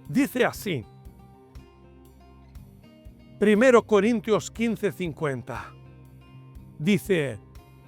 Dice así, 1 Corintios 15:50. Dice,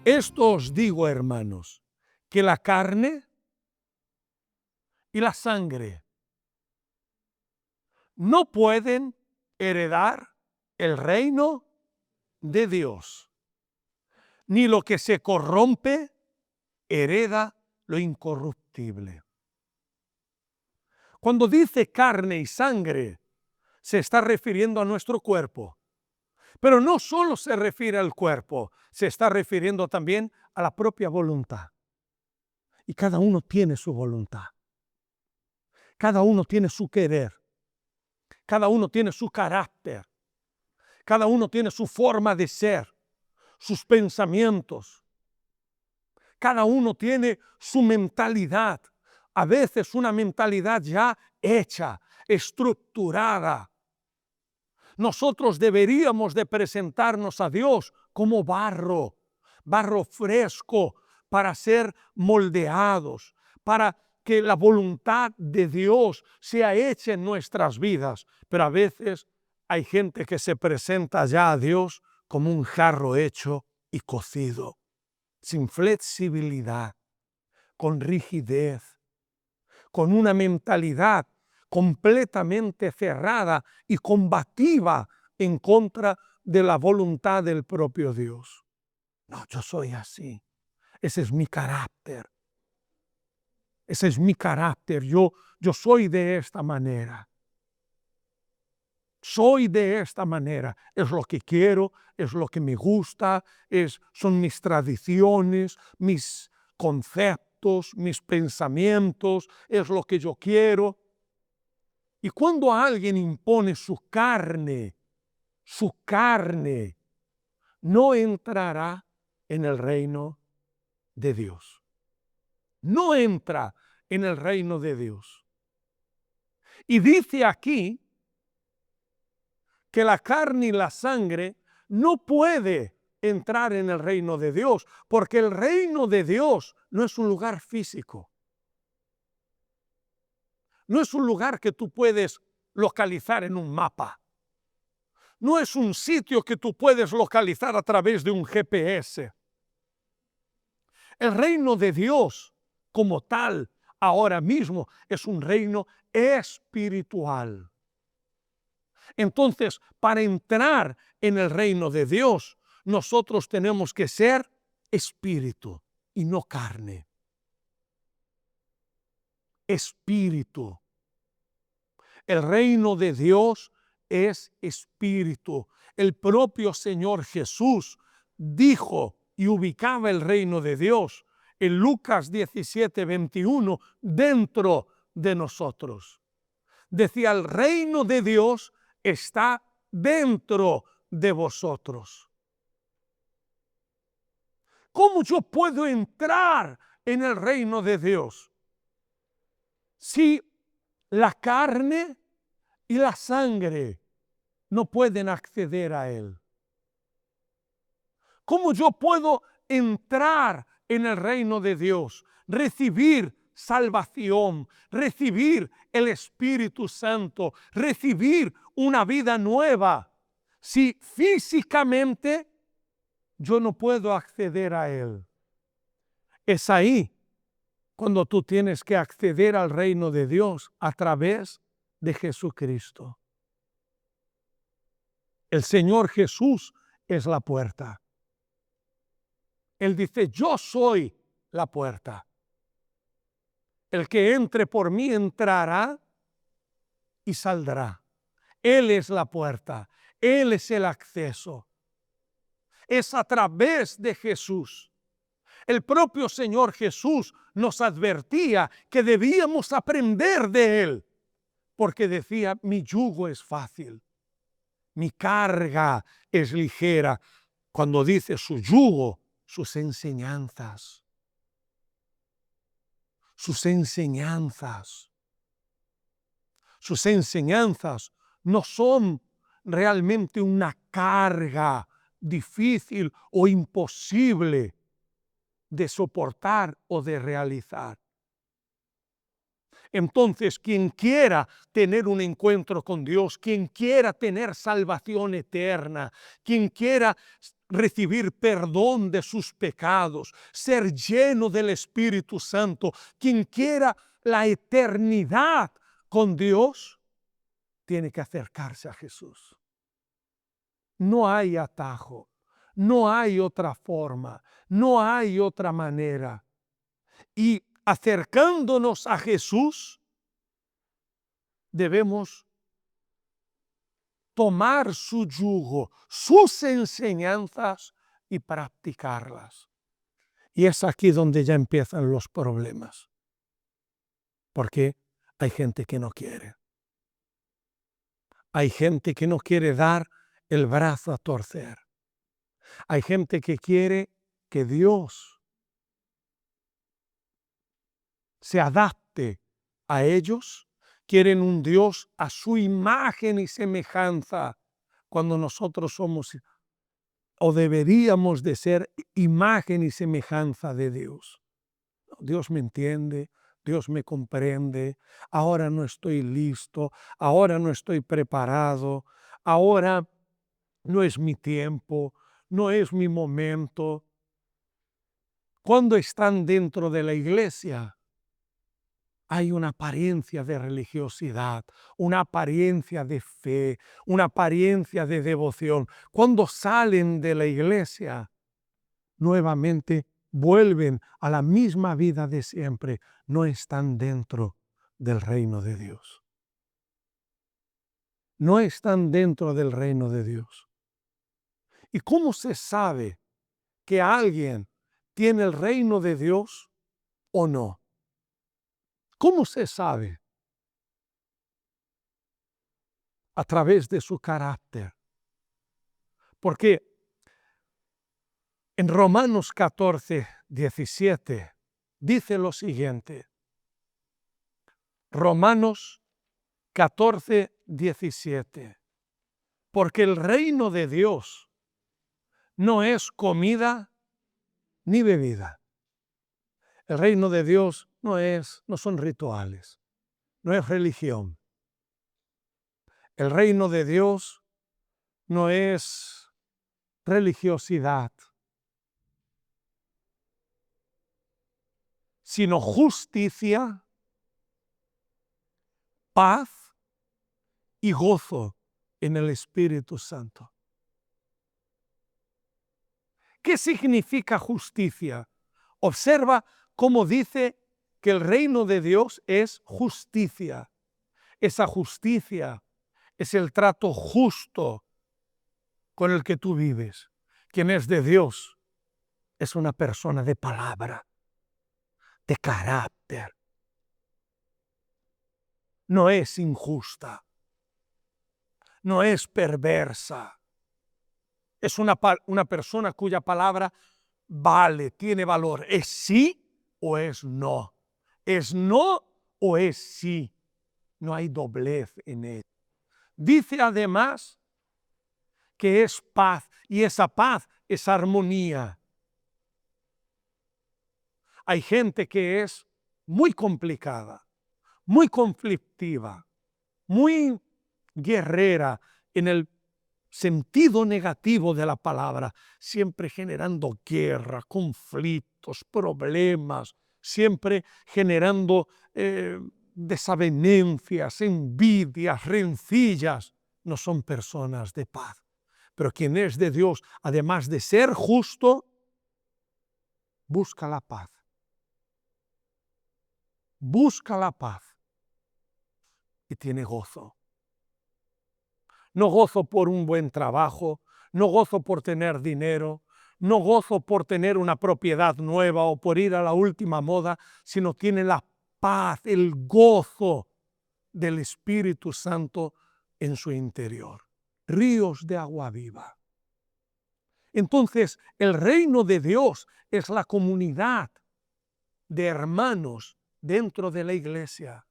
esto os digo, hermanos, que la carne y la sangre no pueden heredar el reino de Dios, ni lo que se corrompe hereda lo incorruptible. Cuando dice carne y sangre, se está refiriendo a nuestro cuerpo. Pero no solo se refiere al cuerpo, se está refiriendo también a la propia voluntad. Y cada uno tiene su voluntad. Cada uno tiene su querer. Cada uno tiene su carácter. Cada uno tiene su forma de ser, sus pensamientos. Cada uno tiene su mentalidad. A veces una mentalidad ya hecha, estructurada. Nosotros deberíamos de presentarnos a Dios como barro fresco para ser moldeados, para que la voluntad de Dios sea hecha en nuestras vidas. Pero a veces hay gente que se presenta ya a Dios como un jarro hecho y cocido, sin flexibilidad, con rigidez, con una mentalidad completamente cerrada y combativa en contra de la voluntad del propio Dios. No, yo soy así. Ese es mi carácter. Ese es mi carácter. Yo soy de esta manera. Soy de esta manera. Es lo que quiero, es lo que me gusta, son mis tradiciones, mis conceptos, mis pensamientos, es lo que yo quiero. Y cuando alguien impone su carne, no entrará en el reino de Dios. No entra en el reino de Dios. Y dice aquí que la carne y la sangre no puede entrar en el reino de Dios, porque el reino de Dios no es un lugar físico. No es un lugar que tú puedes localizar en un mapa. No es un sitio que tú puedes localizar a través de un GPS. El reino de Dios, como tal, ahora mismo, es un reino espiritual. Entonces, para entrar en el reino de Dios, nosotros tenemos que ser espíritu y no carne. Espíritu. El reino de Dios es espíritu. El propio Señor Jesús dijo y ubicaba el reino de Dios en Lucas 17:21 dentro de nosotros. Decía, el reino de Dios está dentro de vosotros. ¿Cómo yo puedo entrar en el reino de Dios? Si la carne y la sangre no pueden acceder a él. ¿Cómo yo puedo entrar en el reino de Dios? Recibir salvación, recibir el Espíritu Santo, recibir una vida nueva, si físicamente yo no puedo acceder a él. Es ahí cuando tú tienes que acceder al reino de Dios a través de Jesucristo. El Señor Jesús es la puerta. Él dice, yo soy la puerta. El que entre por mí entrará y saldrá. Él es la puerta. Él es el acceso. Es a través de Jesús. El propio Señor Jesús nos advertía que debíamos aprender de Él, porque decía, mi yugo es fácil, mi carga es ligera. Cuando dice su yugo, sus enseñanzas. Sus enseñanzas. Sus enseñanzas no son realmente una carga difícil o imposible de soportar o de realizar. Entonces, quien quiera tener un encuentro con Dios, quien quiera tener salvación eterna, quien quiera recibir perdón de sus pecados, ser lleno del Espíritu Santo, quien quiera la eternidad con Dios, tiene que acercarse a Jesús. No hay atajo, no hay otra forma, no hay otra manera. Y acercándonos a Jesús, debemos tomar su yugo, sus enseñanzas y practicarlas. Y es aquí donde ya empiezan los problemas. Porque hay gente que no quiere. Hay gente que no quiere dar el brazo a torcer. Hay gente que quiere que Dios se adapte a ellos. Quieren un Dios a su imagen y semejanza, cuando nosotros somos o deberíamos de ser imagen y semejanza de Dios. Dios me entiende, Dios me comprende, ahora no estoy listo, ahora no estoy preparado, ahora no es mi tiempo, no es mi momento. Cuando están dentro de la iglesia, hay una apariencia de religiosidad, una apariencia de fe, una apariencia de devoción. Cuando salen de la iglesia, nuevamente vuelven a la misma vida de siempre. No están dentro del reino de Dios. No están dentro del reino de Dios. ¿Y cómo se sabe que alguien tiene el reino de Dios o no? ¿Cómo se sabe? A través de su carácter. Porque en Romanos 14, 17 dice lo siguiente. Romanos 14, 17. Porque el reino de Dios no es comida ni bebida. El reino de Dios no son rituales, no es religión. El reino de Dios no es religiosidad, sino justicia, paz y gozo en el Espíritu Santo. ¿Qué significa justicia? Observa cómo dice que el reino de Dios es justicia. Esa justicia es el trato justo con el que tú vives. Quien es de Dios es una persona de palabra, de carácter. No es injusta, no es perversa. Es una persona cuya palabra vale, tiene valor. ¿Es sí o es no? ¿Es no o es sí? No hay doblez en él. Dice además que es paz, y esa paz es armonía. Hay gente que es muy complicada, muy conflictiva, muy guerrera en el sentido negativo de la palabra, siempre generando guerra, conflictos, problemas, siempre generando desavenencias, envidias, rencillas. No son personas de paz. Pero quien es de Dios, además de ser justo, busca la paz. Busca la paz y tiene gozo. No gozo por un buen trabajo, no gozo por tener dinero, no gozo por tener una propiedad nueva o por ir a la última moda, sino tiene la paz, el gozo del Espíritu Santo en su interior. Ríos de agua viva. Entonces, el reino de Dios es la comunidad de hermanos dentro de la iglesia.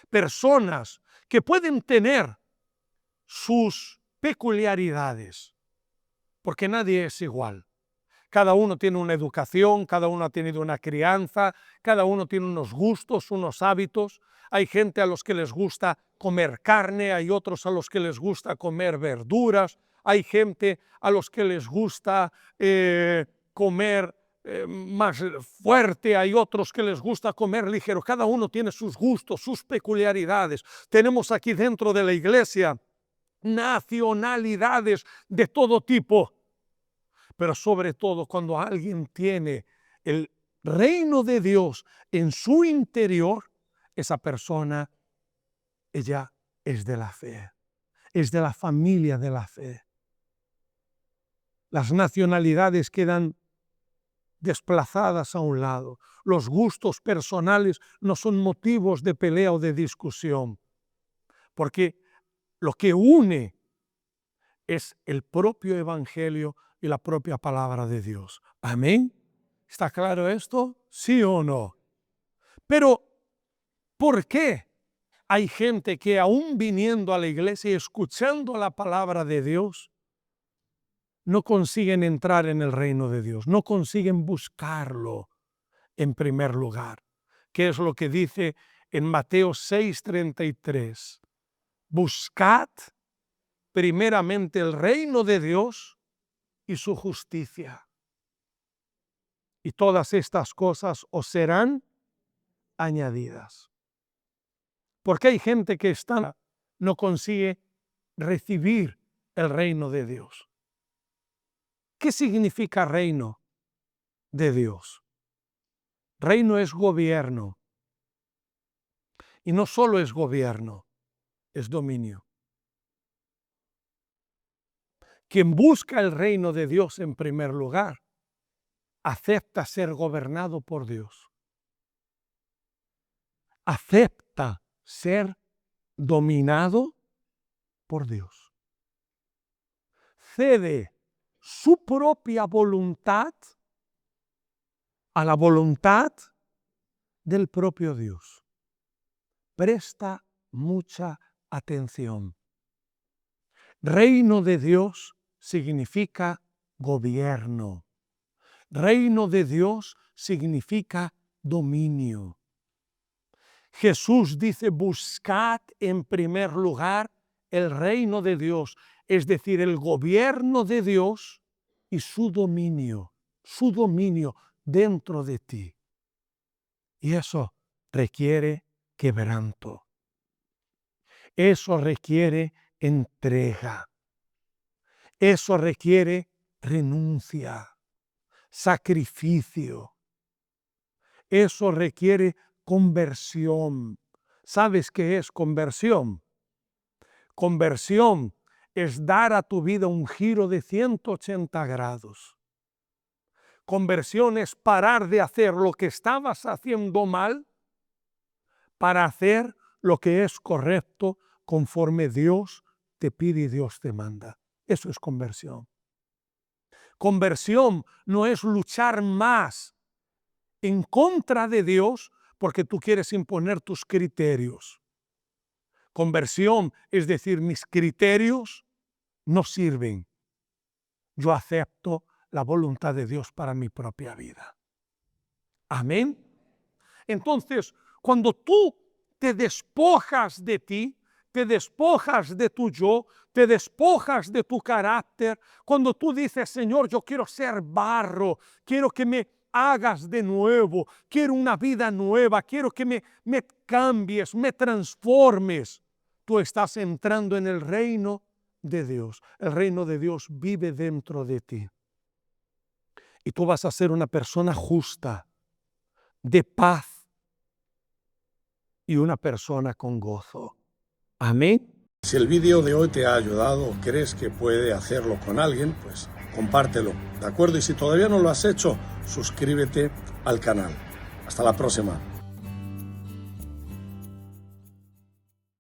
Personas que pueden tener sus peculiaridades, porque nadie es igual. Cada uno tiene una educación, cada uno ha tenido una crianza, cada uno tiene unos gustos, unos hábitos. Hay gente a los que les gusta comer carne, hay otros a los que les gusta comer verduras, hay gente a los que les gusta comer más fuerte, hay otros que les gusta comer ligero. Cada uno tiene sus gustos, sus peculiaridades. Tenemos aquí dentro de la iglesia nacionalidades de todo tipo. Pero sobre todo cuando alguien tiene el reino de Dios en su interior, esa persona, ella es de la fe, es de la familia de la fe. Las nacionalidades quedan desplazadas a un lado. Los gustos personales no son motivos de pelea o de discusión, porque lo que une es el propio evangelio y la propia palabra de Dios. ¿Amén? ¿Está claro esto? ¿Sí o no? Pero, ¿por qué hay gente que aún viniendo a la iglesia y escuchando la palabra de Dios, no consiguen entrar en el reino de Dios, no consiguen buscarlo en primer lugar? ¿Qué es lo que dice en Mateo 6:33? Buscad primeramente el reino de Dios y su justicia, y todas estas cosas os serán añadidas. Porque hay gente que no consigue recibir el reino de Dios. ¿Qué significa reino de Dios? Reino es gobierno. Y no solo es gobierno, es dominio. Quien busca el reino de Dios en primer lugar, acepta ser gobernado por Dios. Acepta ser dominado por Dios. Cede su propia voluntad a la voluntad del propio Dios. Presta mucha atención. Reino de Dios significa gobierno. Reino de Dios significa dominio. Jesús dice: buscad en primer lugar el reino de Dios, es decir, el gobierno de Dios y su dominio dentro de ti. Y eso requiere quebranto. Eso requiere entrega. Eso requiere renuncia, sacrificio. Eso requiere conversión. ¿Sabes qué es conversión? Conversión es dar a tu vida un giro de 180 grados. Conversión es parar de hacer lo que estabas haciendo mal para hacer lo que es correcto conforme Dios te pide y Dios te manda. Eso es conversión. Conversión no es luchar más en contra de Dios porque tú quieres imponer tus criterios. Conversión es decir, mis criterios no sirven. Yo acepto la voluntad de Dios para mi propia vida. Amén. Entonces, cuando tú te despojas de ti, te despojas de tu yo, te despojas de tu carácter, cuando tú dices: Señor, yo quiero ser barro, quiero que me hagas de nuevo, quiero una vida nueva, quiero que me cambies, me transformes, tú estás entrando en el reino de Dios. El reino de Dios vive dentro de ti. Y tú vas a ser una persona justa, de paz y una persona con gozo. Amén. Si el vídeo de hoy te ha ayudado o crees que puede hacerlo con alguien, pues compártelo, ¿de acuerdo? Y si todavía no lo has hecho, suscríbete al canal. Hasta la próxima.